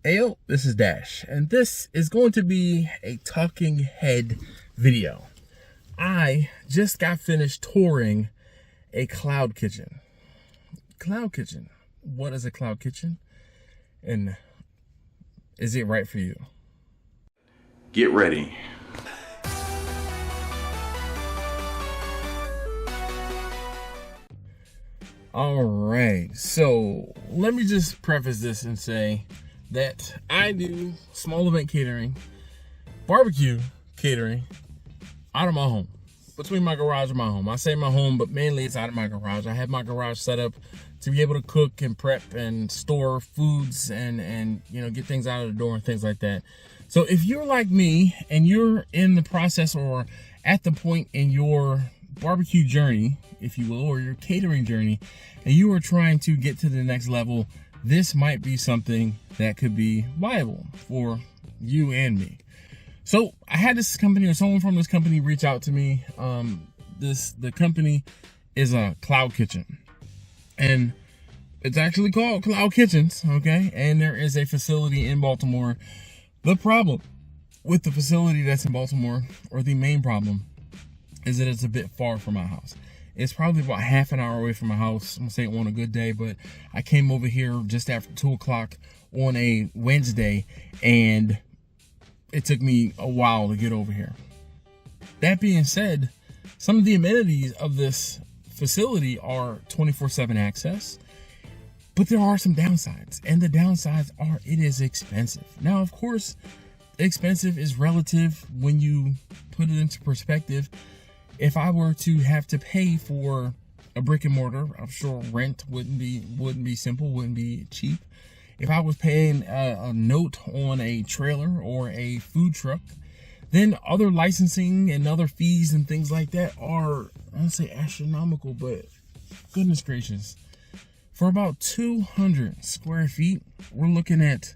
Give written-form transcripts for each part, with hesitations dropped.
Ayo, this is Dash, and this is going to be a talking head video. I just got finished touring a cloud kitchen. Cloud kitchen. What is a cloud kitchen? And is it right for you? Get ready. All right, so let me just preface this and say that I do small event catering, barbecue catering out of my home, between my garage and my home. I say my home, but mainly it's out of my garage. I have my garage set up to be able to cook and prep and store foods and you know, get things out of the door and things like that. So if you're like me and you're in the process or at the point in your barbecue journey, if you will, or your catering journey, and you are trying to get to the next level, this might be something that could be viable for you and me. So I had this company, or someone from this company, reach out to me. The company is a cloud kitchen, and it's actually called Cloud Kitchens, okay? And there is a facility in Baltimore. The problem with the facility that's in Baltimore, or the main problem, is that it's a bit far from my house. It's probably about half an hour away from my house. I'm gonna say it on a good day, but I came over here just after 2 o'clock on a Wednesday, and it took me a while to get over here. That being said, some of the amenities of this facility are 24/7 access, but there are some downsides, and the downsides are it is expensive. Now, of course, expensive is relative when you put it into perspective. If I were to have to pay for a brick and mortar, I'm sure rent wouldn't be simple, wouldn't be cheap. If I was paying a note on a trailer or a food truck, then other licensing and other fees and things like that are, I don't say astronomical, but goodness gracious. For about 200 square feet, we're looking at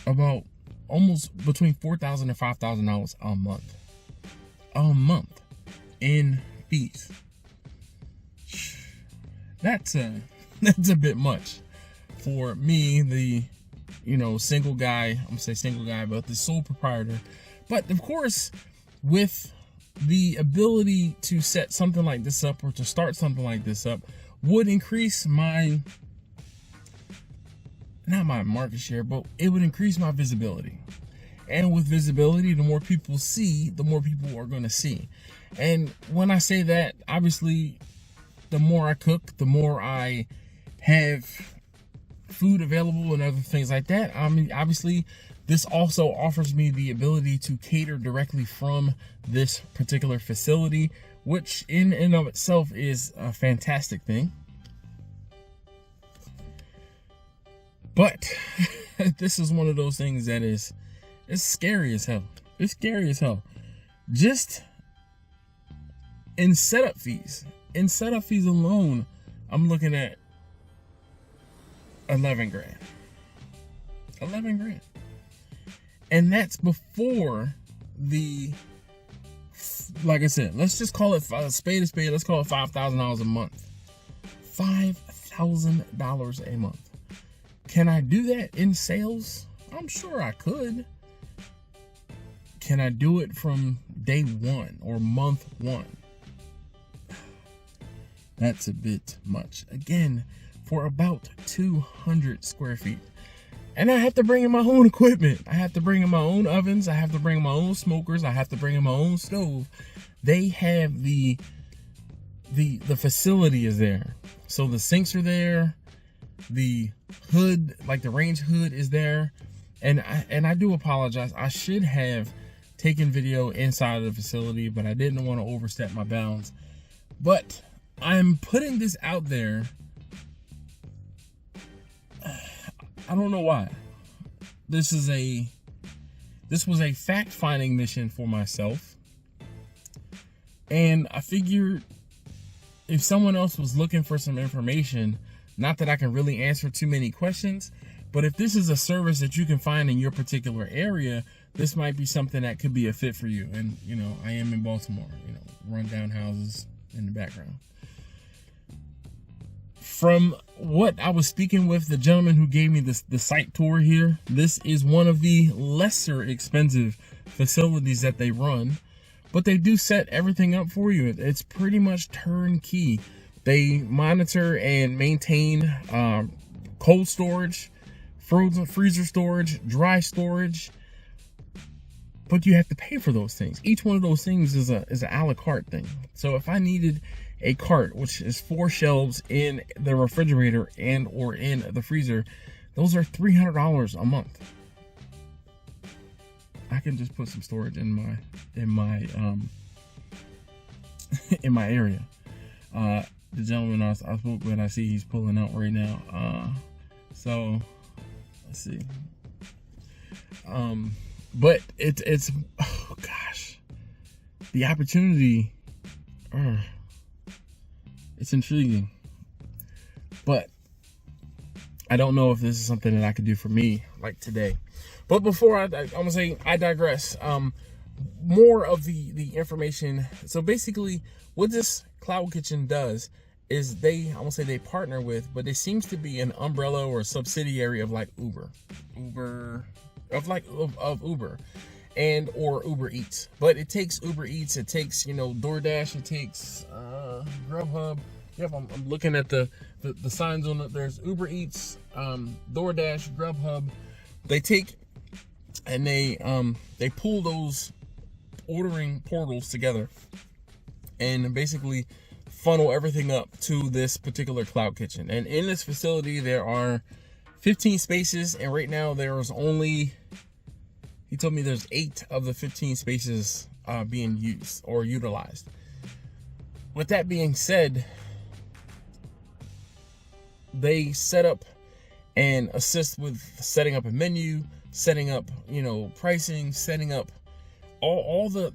about almost between $4,000 and $5,000 a month. A month in fees. That's a bit much for me, the single guy. I'm gonna say single guy, but the sole proprietor. But of course, with the ability to set something like this up, or to start something like this up, would increase my, not my market share, but it would increase my visibility. And with visibility, the more people see, the more people are going to see. And when I say that, obviously, the more I cook, the more I have food available and other things like that. I mean, obviously, this also offers me the ability to cater directly from this particular facility, which in and of itself is a fantastic thing. But this is one of those things that it's scary as hell. It's scary as hell. Just in setup fees. In setup fees alone, I'm looking at 11 grand. 11 grand. And that's before the, like I said, let's just call it a spade a spade. Let's call it $5,000 a month. $5,000 a month. Can I do that in sales? I'm sure I could. Can I do it from day one or month one? That's a bit much. Again, for about 200 square feet. And I have to bring in my own equipment. I have to bring in my own ovens. I have to bring in my own smokers. I have to bring in my own stove. They have the facility is there. So the sinks are there. The hood, like the range hood, is there. And I do apologize. I should have taken video inside of the facility, but I didn't want to overstep my bounds. But I'm putting this out there. I don't know why. This was a fact-finding mission for myself. And I figured if someone else was looking for some information, not that I can really answer too many questions, but if this is a service that you can find in your particular area, this might be something that could be a fit for you. And, I am in Baltimore, rundown houses in the background. From what I was speaking with the gentleman who gave me the site tour here, this is one of the lesser expensive facilities that they run, but they do set everything up for you. It's pretty much turnkey. They monitor and maintain cold storage, frozen freezer storage, dry storage, but you have to pay for those things. Each one of those things is an a la carte thing. So if I needed a cart, which is 4 shelves in the refrigerator and or in the freezer, those are $300 a month. I can just put some storage in my in my area. The gentleman I spoke with, I see he's pulling out right now. So let's see. But it's oh gosh, the opportunity. It's intriguing, but I don't know if this is something that I could do for me like today. But before I'm gonna say, I digress. More of the information. So basically, what this cloud kitchen does is they, I won't say they partner with, but it seems to be an umbrella or a subsidiary of like Uber and or Uber Eats. But it takes Uber Eats, it takes, you know, DoorDash, it takes Grubhub. Yep, I'm looking at the signs on it. There's Uber Eats, DoorDash, Grubhub. They take and they pull those ordering portals together and basically funnel everything up to this particular cloud kitchen. And in this facility there are 15 spaces, and right now there's only, he told me there's 8 of the 15 spaces being used or utilized. With that being said, they set up and assist with setting up a menu, setting up, you know, pricing, setting up all the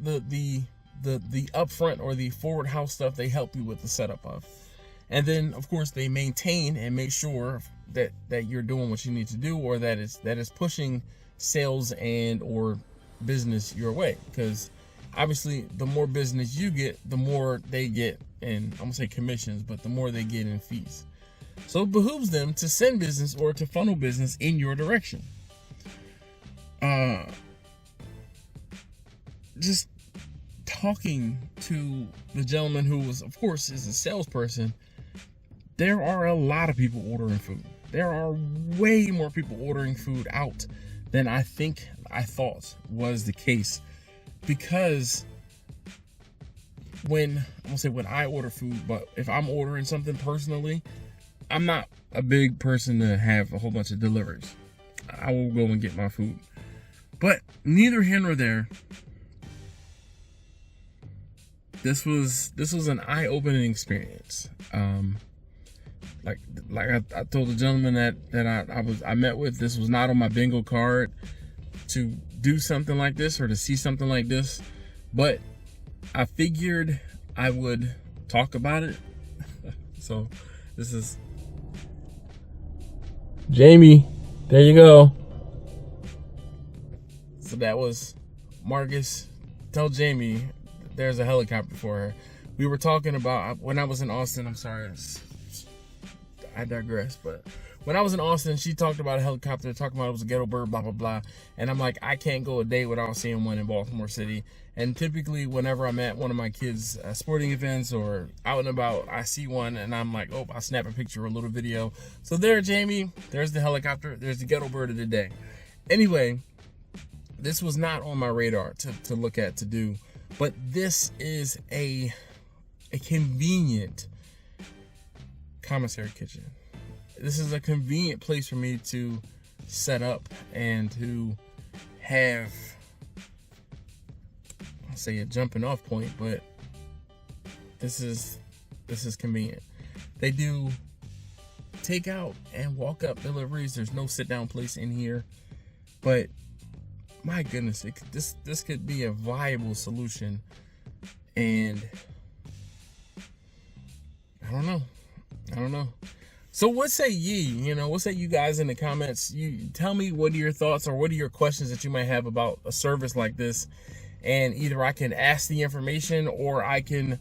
upfront or the forward house stuff. They help you with the setup of, and then of course they maintain and make sure that you're doing what you need to do, or that is pushing sales and or business your way, because obviously the more business you get, the more they get in, I'm gonna say commissions, but the more they get in fees. So it behooves them to send business or to funnel business in your direction. Just talking to the gentleman who was, of course, is a salesperson, there are a lot of people ordering food. There are way more people ordering food out than I thought was the case, because when I order food, but if I'm ordering something personally, I'm not a big person to have a whole bunch of deliveries. I will go and get my food. But neither here nor there. This was an eye-opening experience. Like I told the gentleman that I met with, this was not on my bingo card to do something like this or to see something like this, but I figured I would talk about it. So this is Jamie. There you go. So that was Marcus. Tell Jamie there's a helicopter for her. We were talking about when I was in Austin. I'm sorry, I digress. But when I was in Austin, she talked about a helicopter, talking about it was a ghetto bird, blah, blah, blah. And I'm like, I can't go a day without seeing one in Baltimore City. And typically whenever I'm at one of my kids' sporting events or out and about, I see one and I'm like, oh, I'll snap a picture or a little video. So there, Jamie, there's the helicopter. There's the ghetto bird of the day. Anyway, this was not on my radar to look at, to do. But this is a convenient commissary kitchen. This is a convenient place for me to set up and to have, I'll say, a jumping off point, but this is convenient. They do takeout and walk up deliveries. There's no sit down place in here, but my goodness, this could be a viable solution. And I don't know. So what say ye? What say you guys in the comments? You tell me, what are your thoughts or what are your questions that you might have about a service like this? And either I can ask the information or I can,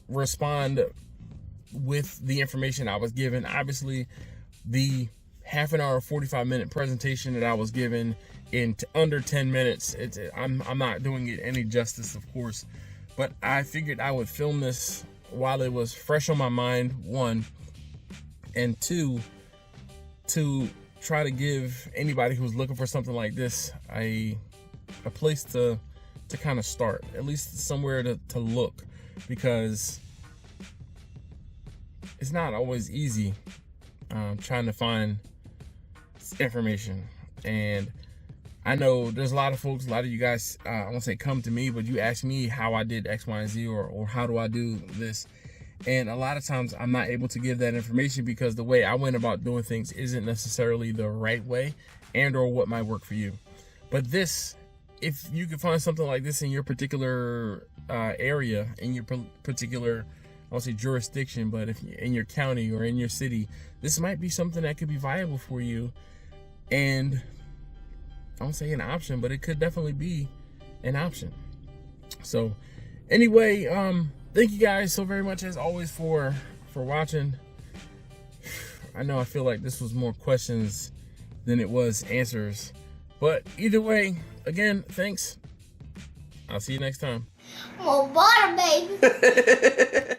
respond with the information I was given. Obviously, the half an hour, 45-minute presentation that I was given in under 10 minutes, I'm not doing it any justice, of course, but I figured I would film this while it was fresh on my mind, one, and two, to try to give anybody who's looking for something like this a place to kind of start, at least somewhere to look, because it's not always easy trying to find information. And I know there's a lot of folks, a lot of you guys, I won't say come to me, but you ask me how I did X, Y, and Z, or how do I do this. And a lot of times I'm not able to give that information because the way I went about doing things isn't necessarily the right way and or what might work for you. But this, if you can find something like this in your particular area, in your particular, I won't say jurisdiction, but if in your county or in your city, this might be something that could be viable for you. And I won't say an option, but it could definitely be an option. So anyway, thank you guys so very much as always for watching. I know I feel like this was more questions than it was answers, but either way, again, thanks. I'll see you next time. More butter, baby.